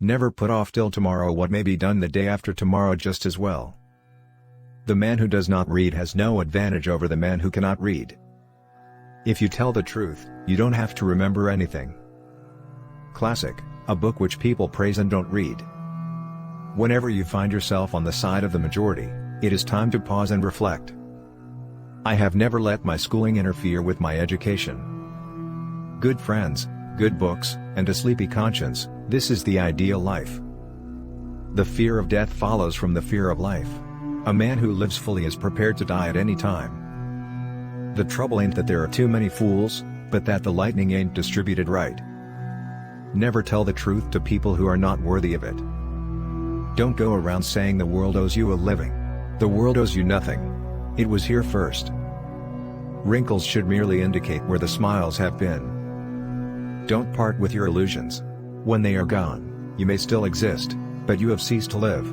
Never put off till tomorrow what may be done the day after tomorrow just as well. The man who does not read has no advantage over the man who cannot read. If you tell the truth, you don't have to remember anything. Classic, a book which people praise and don't read. Whenever you find yourself on the side of the majority, it is time to pause and reflect. I have never let my schooling interfere with my education. Good friends, good books, and a sleepy conscience, this is the ideal life. The fear of death follows from the fear of life. A man who lives fully is prepared to die at any time. The trouble ain't that there are too many fools, but that the lightning ain't distributed right. Never tell the truth to people who are not worthy of it. Don't go around saying the world owes you a living. The world owes you nothing. It was here first. Wrinkles should merely indicate where the smiles have been. Don't part with your illusions. When they are gone, you may still exist, but you have ceased to live.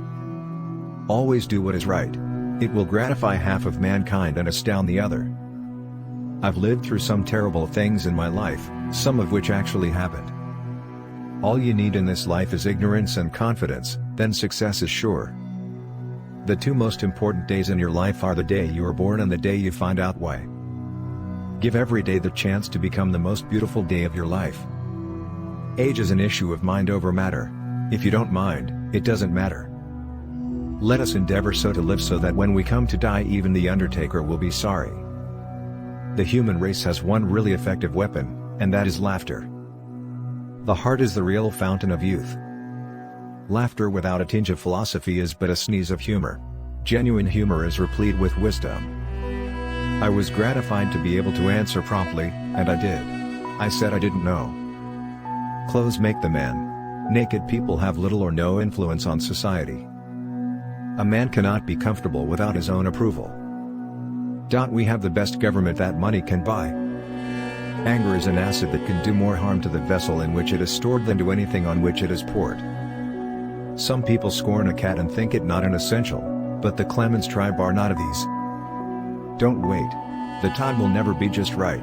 Always do what is right. It will gratify half of mankind and astound the other. I've lived through some terrible things in my life, some of which actually happened. All you need in this life is ignorance and confidence, then success is sure. The two most important days in your life are the day you are born and the day you find out why. Give every day the chance to become the most beautiful day of your life. Age is an issue of mind over matter. If you don't mind, it doesn't matter. Let us endeavor so to live so that when we come to die even the undertaker will be sorry. The human race has one really effective weapon, and that is laughter. The heart is the real fountain of youth. Laughter without a tinge of philosophy is but a sneeze of humor. Genuine humor is replete with wisdom. I was gratified to be able to answer promptly, and I did. I said I didn't know. Clothes make the man. Naked people have little or no influence on society. A man cannot be comfortable without his own approval. We have the best government that money can buy. Anger is an acid that can do more harm to the vessel in which it is stored than to anything on which it is poured. Some people scorn a cat and think it not an essential, but the Clemens tribe are not of these. Don't wait. The time will never be just right.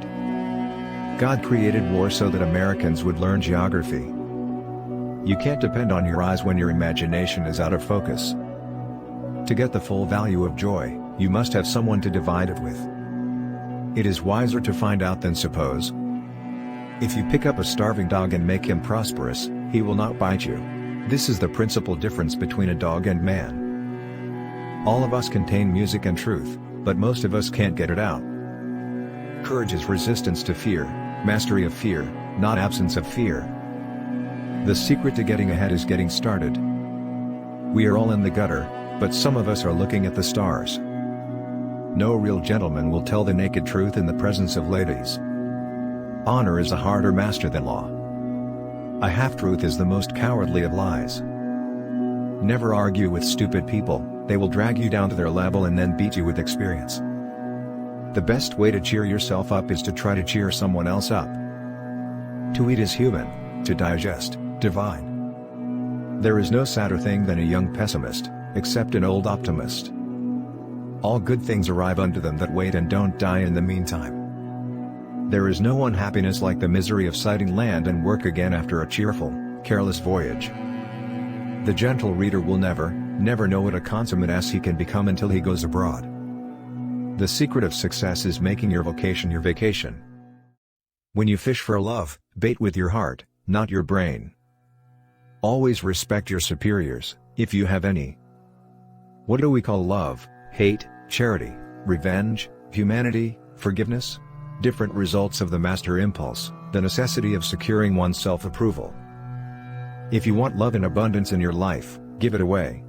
God created war so that Americans would learn geography. You can't depend on your eyes when your imagination is out of focus. To get the full value of joy, you must have someone to divide it with. It is wiser to find out than suppose. If you pick up a starving dog and make him prosperous, he will not bite you. This is the principal difference between a dog and man. All of us contain music and truth, but most of us can't get it out. Courage is resistance to fear, mastery of fear, not absence of fear. The secret to getting ahead is getting started. We are all in the gutter, but some of us are looking at the stars. No real gentleman will tell the naked truth in the presence of ladies. Honor is a harder master than law. A half-truth is the most cowardly of lies. Never argue with stupid people, they will drag you down to their level and then beat you with experience. The best way to cheer yourself up is to try to cheer someone else up. To eat is human, to digest, divine. There is no sadder thing than a young pessimist, except an old optimist. All good things arrive unto them that wait and don't die in the meantime. There is no unhappiness like the misery of sighting land and work again after a cheerful, careless voyage. The gentle reader will never know what a consummate ass he can become until he goes abroad. The secret of success is making your vocation your vacation. When you fish for love, bait with your heart, not your brain. Always respect your superiors, if you have any. What do we call love, hate, charity, revenge, humanity, forgiveness? Different results of the master impulse, the necessity of securing one's self-approval. If you want love in abundance in your life, give it away.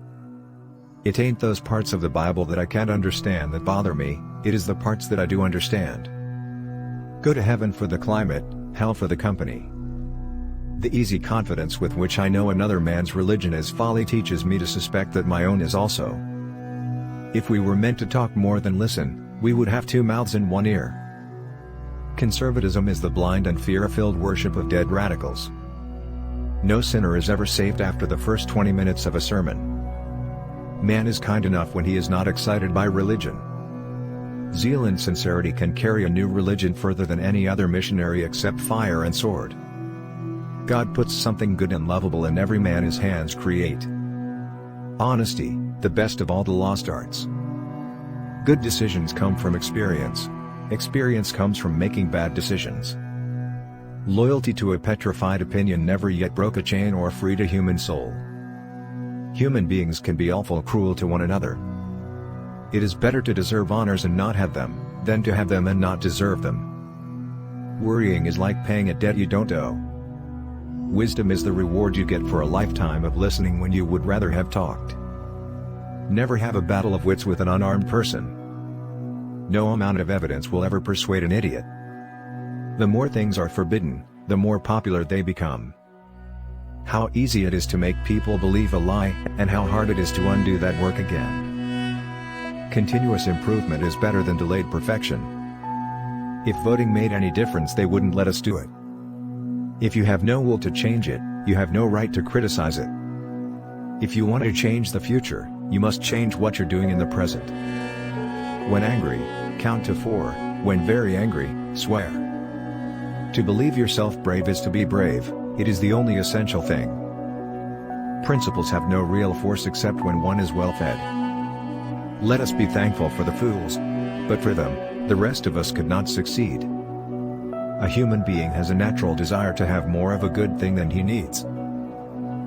It ain't those parts of the Bible that I can't understand that bother me, it is the parts that I do understand. Go to heaven for the climate, hell for the company. The easy confidence with which I know another man's religion is folly teaches me to suspect that my own is also. If we were meant to talk more than listen, we would have two mouths and one ear. Conservatism is the blind and fear-filled worship of dead radicals. No sinner is ever saved after the first 20 minutes of a sermon. Man is kind enough when he is not excited by religion. Zeal and sincerity can carry a new religion further than any other missionary except fire and sword. God puts something good and lovable in every man his hands create. Honesty, the best of all the lost arts. Good decisions come from experience. Experience comes from making bad decisions. Loyalty to a petrified opinion never yet broke a chain or freed a human soul. Human beings can be awful cruel to one another. It is better to deserve honors and not have them, than to have them and not deserve them. Worrying is like paying a debt you don't owe. Wisdom is the reward you get for a lifetime of listening when you would rather have talked. Never have a battle of wits with an unarmed person. No amount of evidence will ever persuade an idiot. The more things are forbidden, the more popular they become. How easy it is to make people believe a lie, and how hard it is to undo that work again. Continuous improvement is better than delayed perfection. If voting made any difference, they wouldn't let us do it. If you have no will to change it, you have no right to criticize it. If you want to change the future, you must change what you're doing in the present. When angry, count to 4, when very angry, swear. To believe yourself brave is to be brave, it is the only essential thing. Principles have no real force except when one is well fed. Let us be thankful for the fools. But for them, the rest of us could not succeed. A human being has a natural desire to have more of a good thing than he needs.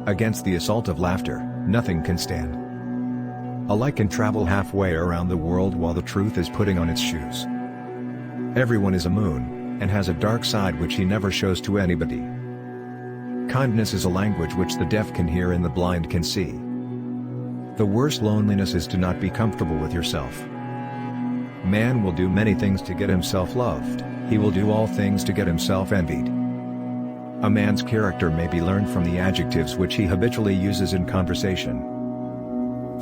Against the assault of laughter, nothing can stand. A lie can travel halfway around the world while the truth is putting on its shoes. Everyone is a moon, and has a dark side which he never shows to anybody. Kindness is a language which the deaf can hear and the blind can see. The worst loneliness is to not be comfortable with yourself. Man will do many things to get himself loved, he will do all things to get himself envied. A man's character may be learned from the adjectives which he habitually uses in conversation.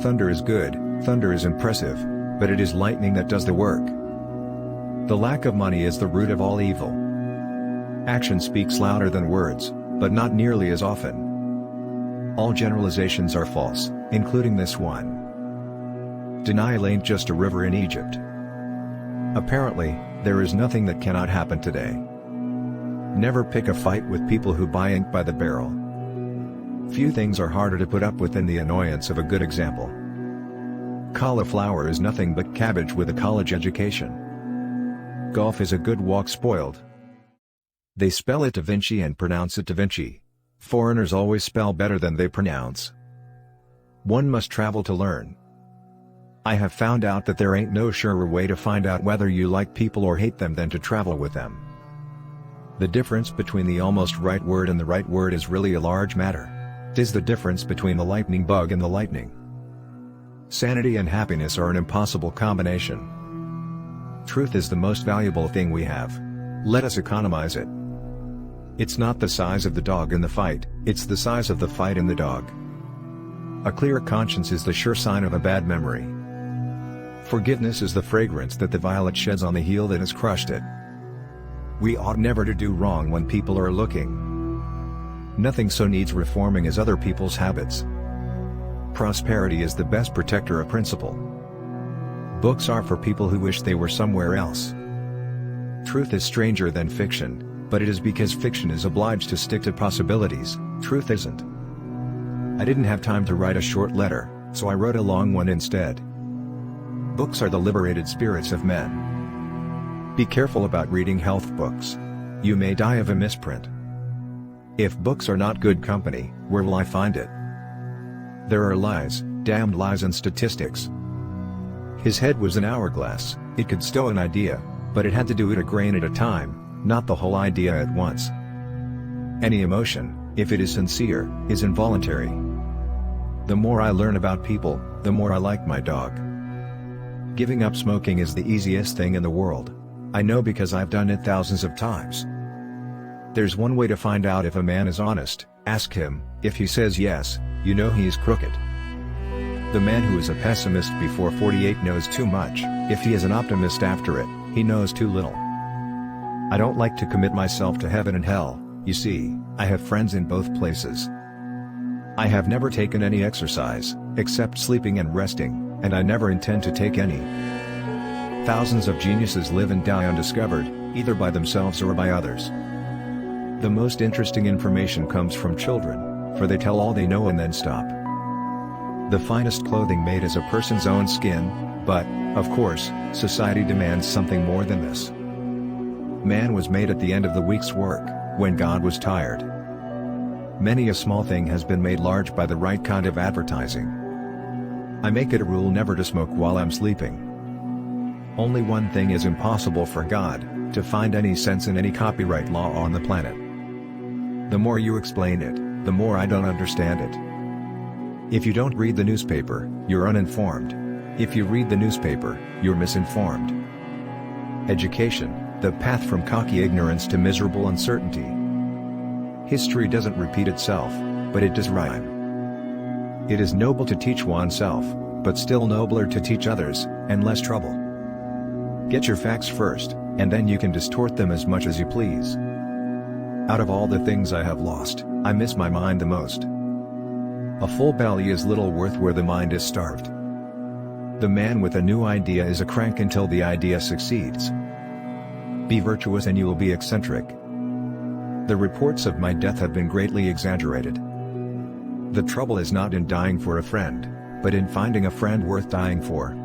Thunder is good, thunder is impressive, but it is lightning that does the work. The lack of money is the root of all evil. Action speaks louder than words, but not nearly as often. All generalizations are false, including this one. Denial ain't just a river in Egypt. Apparently, there is nothing that cannot happen today. Never pick a fight with people who buy ink by the barrel. Few things are harder to put up with than the annoyance of a good example. Cauliflower is nothing but cabbage with a college education. Golf is a good walk spoiled. They spell it Da Vinci and pronounce it Da Vinci. Foreigners always spell better than they pronounce. One must travel to learn. I have found out that there ain't no surer way to find out whether you like people or hate them than to travel with them. The difference between the almost right word and the right word is really a large matter. 'Tis the difference between the lightning bug and the lightning. Sanity and happiness are an impossible combination. Truth is the most valuable thing we have. Let us economize it. It's not the size of the dog in the fight, it's the size of the fight in the dog. A clear conscience is the sure sign of a bad memory. Forgiveness is the fragrance that the violet sheds on the heel that has crushed it. We ought never to do wrong when people are looking. Nothing so needs reforming as other people's habits. Prosperity is the best protector of principle. Books are for people who wish they were somewhere else. Truth is stranger than fiction, but it is because fiction is obliged to stick to possibilities, truth isn't. I didn't have time to write a short letter, so I wrote a long one instead. Books are the liberated spirits of men. Be careful about reading health books. You may die of a misprint. If books are not good company, where will I find it? There are lies, damned lies and statistics. His head was an hourglass, it could stow an idea, but it had to do it a grain at a time, not the whole idea at once. Any emotion, if it is sincere, is involuntary. The more I learn about people, the more I like my dog. Giving up smoking is the easiest thing in the world. I know because I've done it thousands of times. There's one way to find out if a man is honest, ask him. If he says yes, you know he is crooked. The man who is a pessimist before 48 knows too much, if he is an optimist after it, he knows too little. I don't like to commit myself to heaven and hell, you see, I have friends in both places. I have never taken any exercise, except sleeping and resting, and I never intend to take any. Thousands of geniuses live and die undiscovered, either by themselves or by others. The most interesting information comes from children, for they tell all they know and then stop. The finest clothing made is a person's own skin, but, of course, society demands something more than this. Man was made at the end of the week's work, when God was tired. Many a small thing has been made large by the right kind of advertising. I make it a rule never to smoke while I'm sleeping. Only one thing is impossible for God, to find any sense in any copyright law on the planet. The more you explain it, the more I don't understand it. If you don't read the newspaper, you're uninformed. If you read the newspaper, you're misinformed. Education, the path from cocky ignorance to miserable uncertainty. History doesn't repeat itself, but it does rhyme. It is noble to teach oneself, but still nobler to teach others, and less trouble. Get your facts first, and then you can distort them as much as you please. Out of all the things I have lost, I miss my mind the most. A full belly is little worth where the mind is starved. The man with a new idea is a crank until the idea succeeds. Be virtuous and you will be eccentric. The reports of my death have been greatly exaggerated. The trouble is not in dying for a friend, but in finding a friend worth dying for.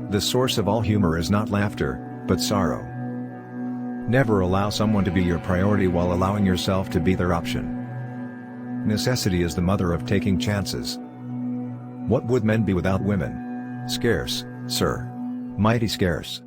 The source of all humor is not laughter, but sorrow. Never allow someone to be your priority while allowing yourself to be their option. Necessity is the mother of taking chances. What would men be without women? Scarce, sir. Mighty scarce.